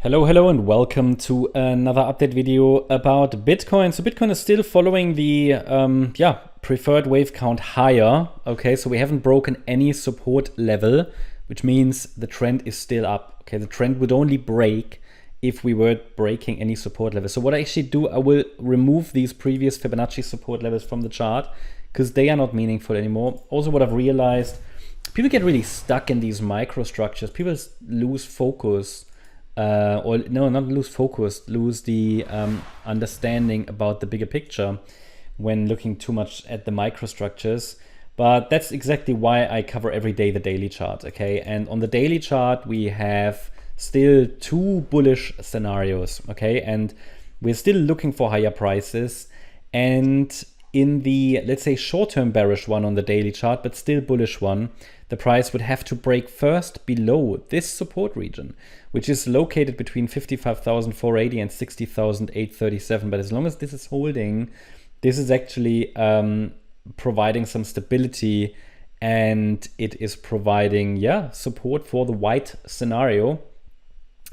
Hello, and welcome to another update video about Bitcoin. So Bitcoin is still following the preferred wave count higher. Okay, so we haven't broken any support level, which means the trend is still up. Okay, the trend would only break if we were breaking any support level. So what I actually do, I will remove these previous Fibonacci support levels from the chart because they are not meaningful anymore. Also, what I've realized, people get really stuck in these microstructures. People lose focus. Lose the understanding about the bigger picture when looking too much at the microstructures. But that's exactly why I cover every day the daily chart, okay? And on the daily chart, we have still two bullish scenarios, okay? And we're still looking for higher prices. And in the, let's say, short-term bearish one on the daily chart, but still bullish one, the price would have to break first below this support region, which is located between 55,480 and 60,837. But as long as this is holding, this is actually providing some stability, and it is providing, support for the white scenario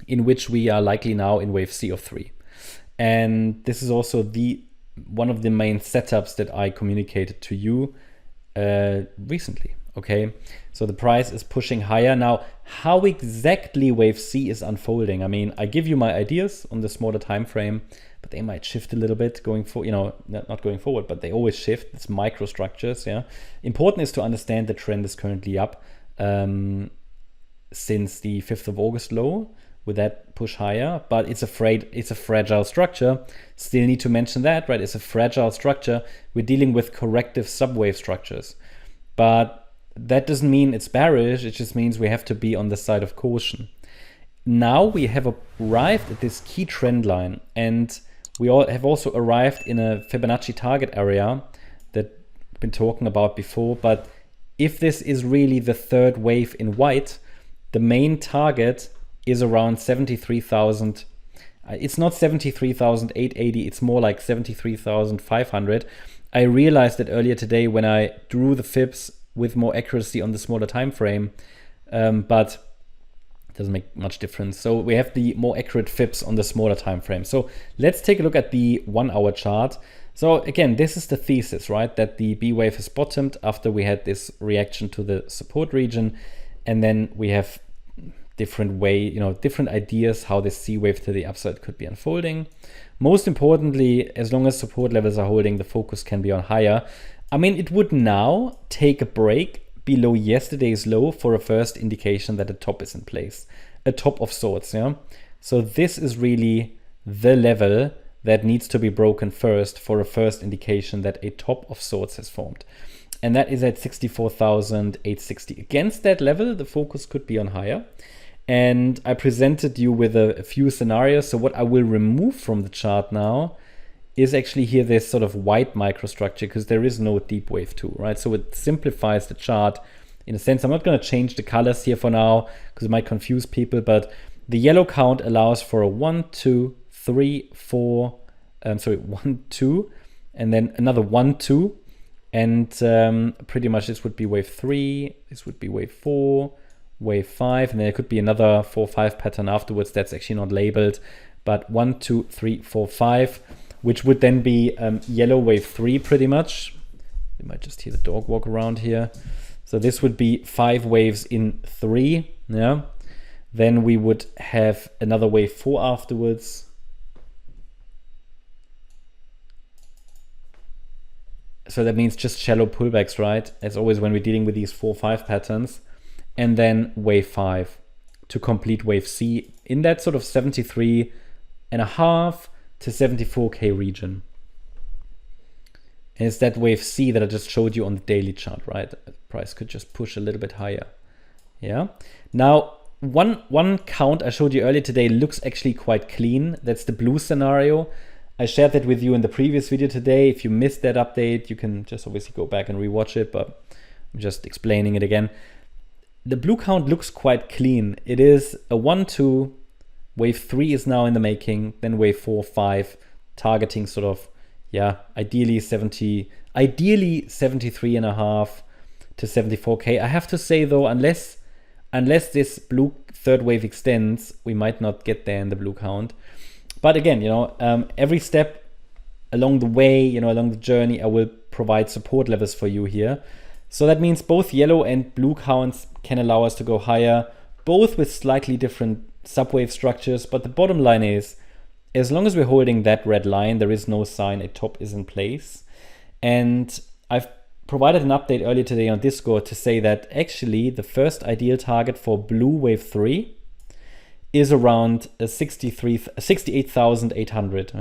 in which we are likely now in wave C of 3. And this is also one of the main setups that I communicated to you recently. Okay, so the price is pushing higher. Now, how exactly wave C is unfolding? I mean, I give you my ideas on the smaller time frame, but they might shift a little bit going forward, not going forward, but they always shift. It's microstructures, yeah. Important is to understand the trend is currently up since the 5th of August low with that push higher, but it's a fragile structure. Still need to mention that, right? It's a fragile structure. We're dealing with corrective subwave structures, but that doesn't mean it's bearish. It just means we have to be on the side of caution. Now we have arrived at this key trend line, and we all have also arrived in a Fibonacci target area that I've been talking about before. But if this is really the third wave in white, the main target is around 73,000. It's not 73,880. It's more like 73,500. I realized that earlier today when I drew the fibs with more accuracy on the smaller time frame, but it doesn't make much difference. So we have the more accurate fibs on the smaller time frame. So let's take a look at the 1 hour chart. So again, this is the thesis, right? That the B wave has bottomed after we had this reaction to the support region, and then we have different ideas how this C wave to the upside could be unfolding. Most importantly, as long as support levels are holding, the focus can be on higher. I mean, it would now take a break below yesterday's low for a first indication that a top is in place, a top of sorts, yeah? So this is really the level that needs to be broken first for a first indication that a top of sorts has formed. And that is at 64,860. Against that level, the focus could be on higher. And I presented you with a few scenarios. So what I will remove from the chart now is actually here this sort of white microstructure, because there is no deep wave 2, right? So it simplifies the chart in a sense. I'm not going to change the colors here for now because it might confuse people, but the yellow count allows for a 1, 2, 3, 4, 1, 2, and then another 1, 2. And pretty much this would be wave 3, this would be wave 4, wave 5, and then there could be another 4, 5 pattern afterwards that's actually not labeled, but 1, 2, 3, 4, 5. Which would then be yellow wave 3 pretty much. You might just hear the dog walk around here. So this would be 5 waves in 3, yeah. Then we would have another wave 4 afterwards. So that means just shallow pullbacks, right? As always when we're dealing with these 4, 5 patterns. And then wave 5 to complete wave C in that sort of 73.5 to 74K region. And it's that wave C that I just showed you on the daily chart, right? The price could just push a little bit higher. Yeah. Now, one count I showed you earlier today looks actually quite clean. That's the blue scenario. I shared that with you in the previous video today. If you missed that update, you can just obviously go back and rewatch it, but I'm just explaining it again. The blue count looks quite clean. It is a 1, 2, wave 3 is now in the making, then wave 4, 5, targeting sort of, ideally 73.5 to 74K. I have to say though, unless unless this blue third wave extends, we might not get there in the blue count. But again, every step along the way, along the journey, I will provide support levels for you here. So that means both yellow and blue counts can allow us to go higher, both with slightly different subwave structures. But the bottom line is, as long as we're holding that red line, there is no sign a top is in place. And I've provided an update earlier today on Discord to say that actually the first ideal target for blue wave 3 is around 68,800,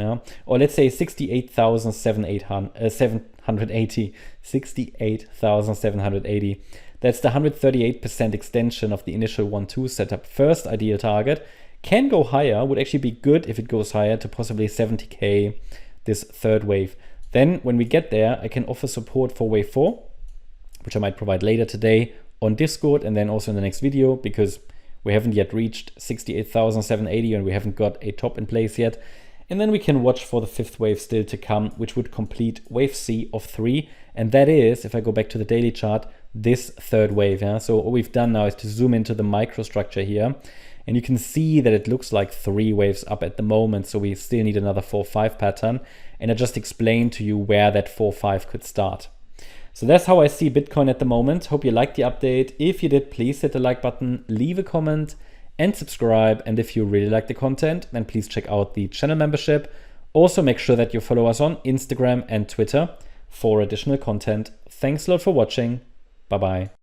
or let's say 68,780. 68,780. That's the 138% extension of the initial 1-2 setup. First ideal target. Can go higher, would actually be good if it goes higher to possibly 70k this third wave. Then when we get there, I can offer support for wave 4, which I might provide later today on Discord and then also in the next video, because we haven't yet reached 68,780 and we haven't got a top in place yet. And then we can watch for the fifth wave still to come, which would complete wave C of 3. And that is, if I go back to the daily chart, this third wave. So what we've done now is to zoom into the microstructure here. And you can see that it looks like 3 waves up at the moment. So we still need another 4-5 pattern. And I just explained to you where that 4-5 could start. So that's how I see Bitcoin at the moment. Hope you liked the update. If you did, please hit the like button, leave a comment and subscribe. And if you really like the content, then please check out the channel membership. Also make sure that you follow us on Instagram and Twitter for additional content. Thanks a lot for watching. Bye-bye.